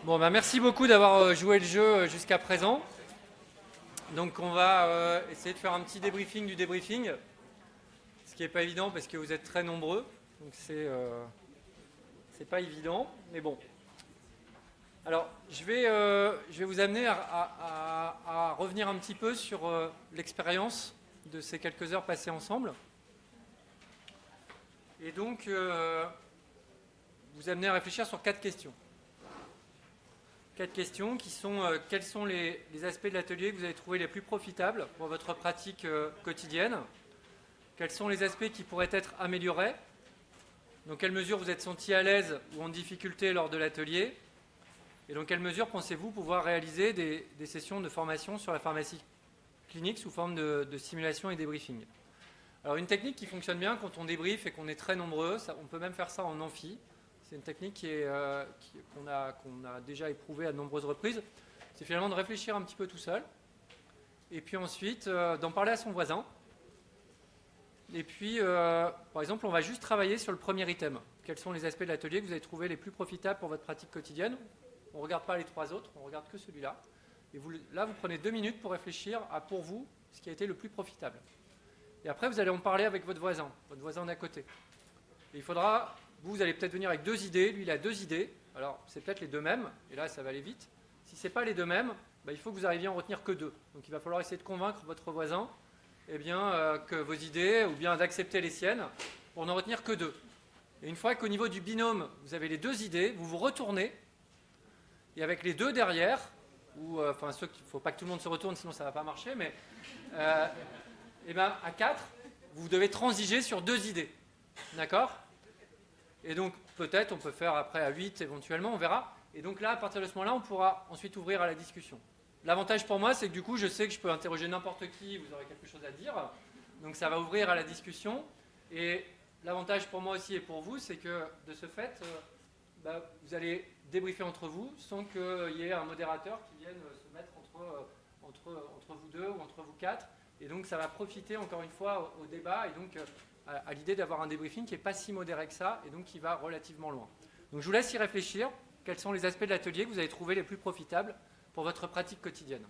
Bon, bah, merci beaucoup d'avoir joué le jeu jusqu'à présent. Donc on va essayer de faire un petit débriefing du débriefing, ce qui n'est pas évident parce que vous êtes très nombreux, donc c'est pas évident, mais bon. Alors je vais vous amener à revenir un petit peu sur l'expérience de ces quelques heures passées ensemble. Et donc vous amener à réfléchir sur 4 questions. 4 questions qui sont quels sont les aspects de l'atelier que vous avez trouvé les plus profitables pour votre pratique quotidienne? Quels sont les aspects qui pourraient être améliorés? Dans quelle mesure vous êtes senti à l'aise ou en difficulté lors de l'atelier? Et dans quelle mesure pensez-vous pouvoir réaliser des sessions de formation sur la pharmacie clinique sous forme de simulation et débriefing? Alors une technique qui fonctionne bien quand on débriefe et qu'on est très nombreux, on peut même faire ça en amphi. C'est une technique qu'on a déjà éprouvée à de nombreuses reprises. C'est finalement de réfléchir un petit peu tout seul. Et puis ensuite, d'en parler à son voisin. Et puis, par exemple, on va juste travailler sur le premier item. Quels sont les aspects de l'atelier que vous avez trouvé les plus profitables pour votre pratique quotidienne? On ne regarde pas les 3 autres, on ne regarde que celui-là. Et là, vous prenez 2 minutes pour réfléchir à, pour vous, ce qui a été le plus profitable. Et après, vous allez en parler avec votre voisin d'à côté. Et il faudra... Vous allez peut-être venir avec 2 idées, lui il a 2 idées, alors c'est peut-être les 2 mêmes, et là ça va aller vite. Si ce n'est pas les 2 mêmes, il faut que vous arriviez à en retenir que 2. Donc il va falloir essayer de convaincre votre voisin que vos idées, ou bien d'accepter les siennes, pour n'en retenir que 2. Et une fois qu'au niveau du binôme, vous avez les 2 idées, vous vous retournez, et avec les 2 derrière, ou il ne faut pas que tout le monde se retourne, sinon ça ne va pas marcher, mais à 4, vous devez transiger sur 2 idées. D'accord ? Et donc, peut-être, on peut faire après à 8 éventuellement, on verra. Et donc là, à partir de ce moment-là, on pourra ensuite ouvrir à la discussion. L'avantage pour moi, c'est que du coup, je sais que je peux interroger n'importe qui, vous aurez quelque chose à dire. Donc ça va ouvrir à la discussion. Et l'avantage pour moi aussi et pour vous, c'est que de ce fait, vous allez débriefer entre vous sans qu'il y ait un modérateur qui vienne se mettre entre vous 2 ou entre vous 4. Et donc ça va profiter encore une fois au débat et donc à l'idée d'avoir un débriefing qui n'est pas si modéré que ça et donc qui va relativement loin. Donc je vous laisse y réfléchir. Quels sont les aspects de l'atelier que vous avez trouvé les plus profitables pour votre pratique quotidienne?